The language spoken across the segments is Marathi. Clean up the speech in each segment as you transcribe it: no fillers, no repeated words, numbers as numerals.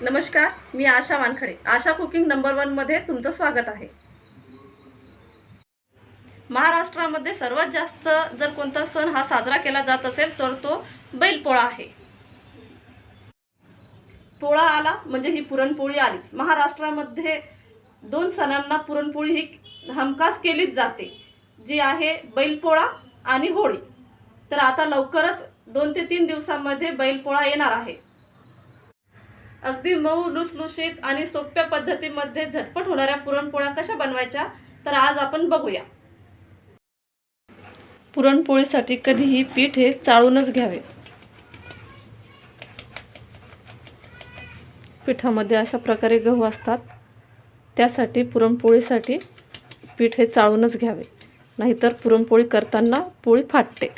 नमस्कार, मी आशा वानखडे. आशा कुकिंग नंबर 1 मध्ये तुमचं स्वागत आहे. महाराष्ट्रामध्ये सर्वात जास्त जर कोणता सण हा साजरा केला जात असेल तर तो बैलपोळा आहे. पोळा आला म्हणजे ही पुरणपोळी आलीच. महाराष्ट्रामध्ये 2 सणांना पुरणपोळी ही हमखास केलीच जाते, जी आहे बैलपोळा आणि होळी. तर आता लवकरच 2 ते 3 दिवसांमध्ये बैलपोळा येणार आहे. अगदी मऊ लुसलुशीत आणि सोप्या पद्धतीमध्ये झटपट होणाऱ्या पुरणपोळ्या कशा बनवायच्या तर आज आपण बघूया. पुरणपोळीसाठी कधीही पीठ हे चाळूनच घ्यावे. पिठामध्ये अशा प्रकारे गहू असतात, त्यासाठी पुरणपोळीसाठी पीठ हे चाळूनच घ्यावे, नाहीतर पुरणपोळी करताना पोळी फाटते.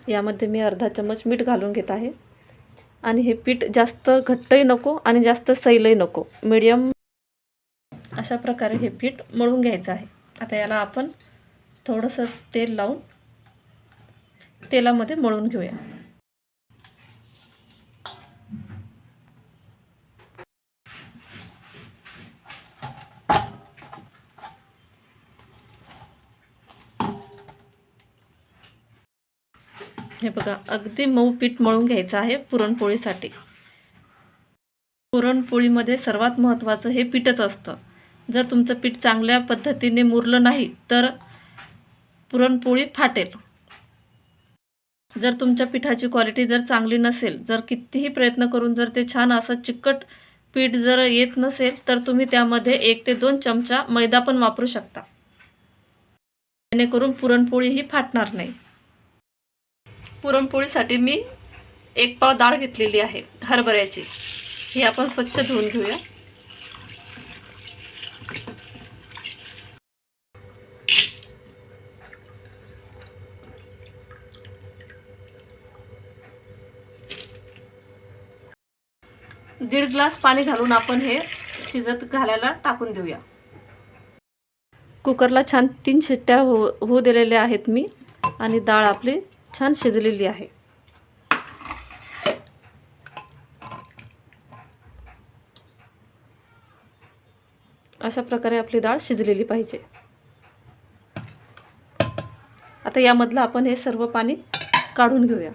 यामध्ये मी अर्धा चमच मीठ घालून घेत आहे आणि हे पीठ जास्त घट्टही नको आणि जास्त सैलही नको, मीडियम अशा प्रकारे हे पीठ मळून घ्यायचं आहे. आता याला आपण थोडंसं तेल लावून तेलामध्ये मळून घेऊया. हे बघा, अगदी मऊ पीठ मळून घ्यायचं आहे पुरणपोळीसाठी. पुरणपोळीमध्ये सर्वात महत्त्वाचं हे पीठच असतं. जर तुमचं पीठ चांगल्या पद्धतीने मुरलं नाही तर पुरणपोळी फाटेल. जर तुमच्या पिठाची क्वालिटी जर चांगली नसेल, जर कितीही प्रयत्न करून जर ते छान असं चिकट पीठ जर येत नसेल तर तुम्ही त्यामध्ये 1 ते 2 चमचा मैदा पण वापरू शकता, जेणेकरून पुरणपोळी ही फाटणार नाही. पुरणपोळीसाठी मी 1 पाव डाळ घेतलेली आहे हरभऱ्याची. ही आपण स्वच्छ धुवून घेऊया. दीड ग्लास पाणी घालून आपण हे शिजत घालायला टाकून देऊया. कुकरला छान 3 शिट्ट्या होऊ दिलेल्या आहेत मी आणि डाळ आपली छान शिजलेली आहे. अशा प्रकारे आपली डाळ शिजलेली पाहिजे. आता यामधलं आपण हे सर्व पाणी काढून घेऊया.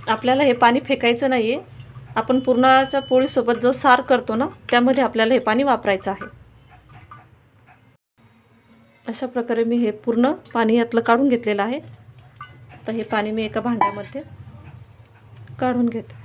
आपल्याला हे पाणी फेकायचं नाही आहे. आपण पुरणाच्या पोळीसोबत जो सार करतो ना, त्यामध्ये आपल्याला हे पाणी वापरायचं आहे. अशा प्रकारे मी हे पूर्ण पाणी यातलं काढून घेतलेलं आहे. आता हे पाणी मी एका भांड्यामध्ये काढून घेते.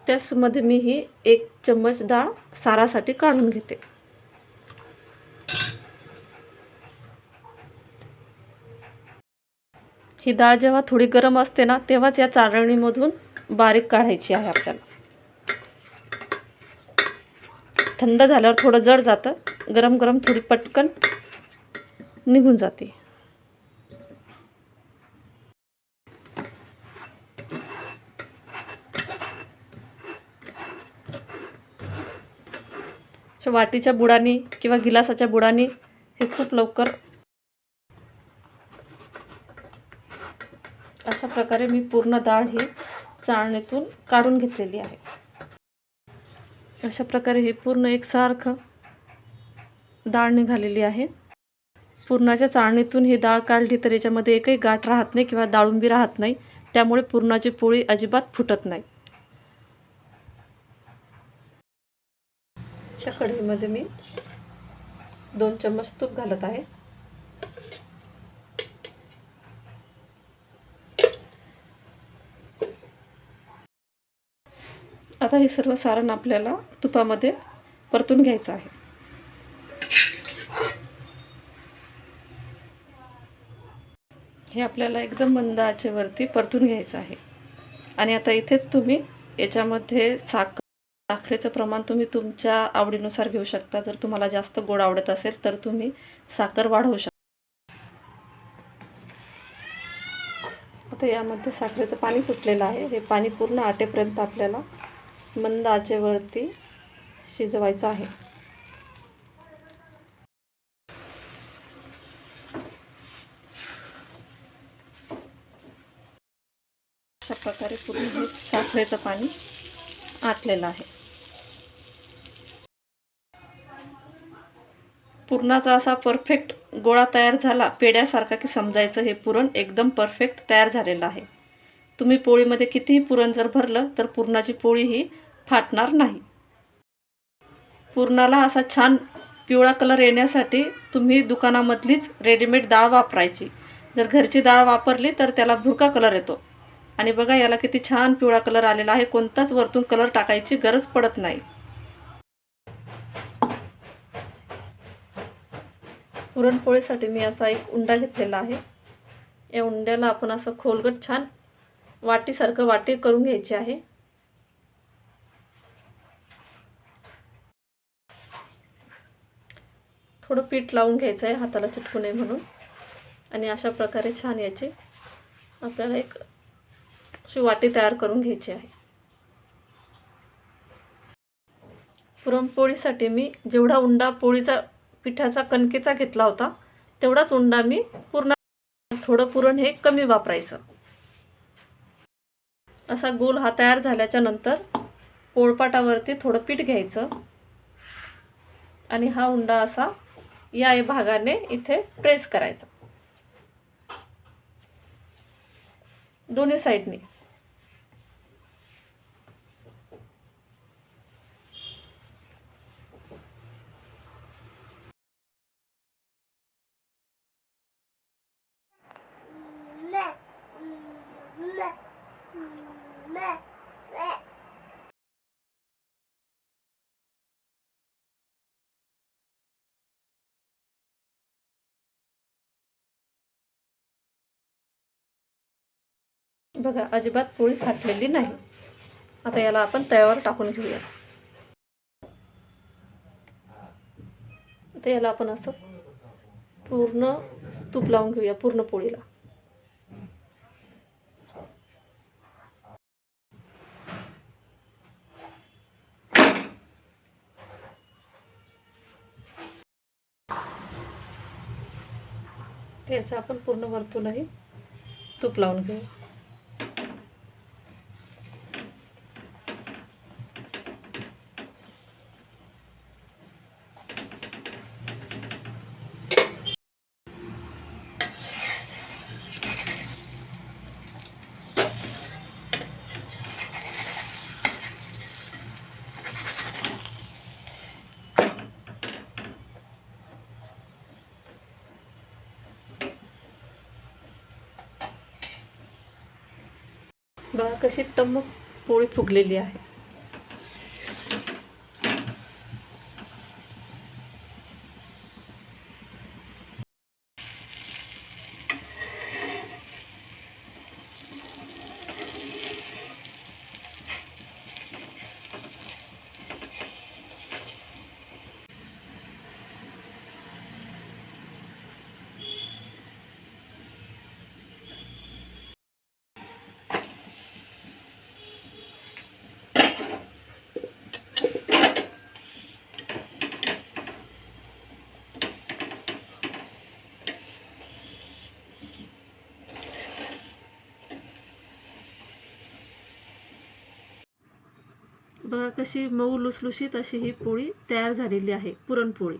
त्यामध्ये मी ही 1 चम्मच डाळ सारासाठी काढून घेते. ही डाळ जेव्हा थोडी गरम असते ना, तेव्हाच या चाळणीमधून बारीक काढायची आहे आपल्याला. थंड झाल्यावर थोडं जड जातं, गरम गरम थोडी पटकन निघून जाते. वाटीच्या बुडानी किंवा गिलासाच्या बुडानी हे खूप लवकर. अशा प्रकारे मी पूर्ण डाळ ही चाळणीतून काढून घेतलेली आहे. अशा प्रकारे हे पूर्ण एकसारखं डाळ निघालेली आहे. पुरणाच्या चाळणीतून ही डाळ काढली तर याच्यामध्ये एकही गाठ राहत नाही किंवा डाळुंबी राहत नाही, त्यामुळे पुरणाची पोळी अजिबात फुटत नाही. त्या कढईमध्ये मी 2 चम्मच तूप घालत आहे. आता हे सर्व सारण आपल्याला तुपामध्ये परतून घ्यायचं आहे. हे आपल्याला एकदम मंद आचेवरती परतून घ्यायचं आहे. आणि आता इथेच तुम्ही याच्यामध्ये साखर साखरेचं प्रमाण तुम्ही तुमच्या आवडीनुसार घेऊ शकता. जर तुम्हाला जास्त गोड आवडत असेल तर तुम्ही साखर वाढवू शकता. आता यामध्ये साखरेचं पाणी सुटलेलं आहे. हे पाणी पूर्ण आटेपर्यंत आपल्याला मंद आचेवरती शिजवायचं आहे. अशा प्रकारे पूर्ण हे साखरेचं पाणी आटलेलं आहे. पुरणाचा असा परफेक्ट गोळा तयार झाला, पेड्यासारखा, की समजायचं हे पुरण एकदम परफेक्ट तयार झालेलं आहे. तुम्ही पोळीमध्ये कितीही पुरण जर भरलं तर पुरणाची पोळी ही फाटणार नाही. पुरणाला असा छान पिवळा कलर येण्यासाठी तुम्ही दुकानामधलीच रेडीमेड डाळ वापरायची. जर घरची डाळ वापरली तर त्याला भुरका कलर येतो. आणि बघा याला किती छान पिवळा कलर आलेला आहे. कोणताच वरतून कलर टाकायची गरज पडत नाही. पुरणपोळीसाठी मी असा एक उंडा घेतलेला आहे. या उंड्याला आपण असं खोलगट छान वाटीसारखं वाटी करून घ्यायची आहे. थोडं पीठ लावून घ्यायचं आहे हाताला चिटकू नये म्हणून. आणि अशा प्रकारे छान याची आपल्याला एक अशी वाटी तयार करून घ्यायची आहे. पुरणपोळीसाठी मी जेवढा उंडा पोळीचा पिठाचा कणकेचा घेतला होता तेवढाच उंडा मी पूर्ण, थोडं पुरण हे कमी वापरायचं. असा गोल हा तयार झाल्याच्या नंतर पोळपाटावरती थोडं पीठ घ्यायचं आणि हा उंडा असा या भागाने इथे प्रेस करायचा दोन्ही साईडने. बघा अजिबात पोळी फाटलेली नाही. आता याला आपण तव्यावर टाकून घेऊया. आता याला आपण असं पूर्ण तूप लावून घेऊया पूर्ण पोळीला. त्याच्या आपण पूर्ण वरतूनही तूप लावून घेऊ. बघा कशी टम्म पोळी फुगलेली आहे. बघा कशी मऊ लुसलुशीत अशी ही पोळी तयार झालेली आहे, पुरणपोळी.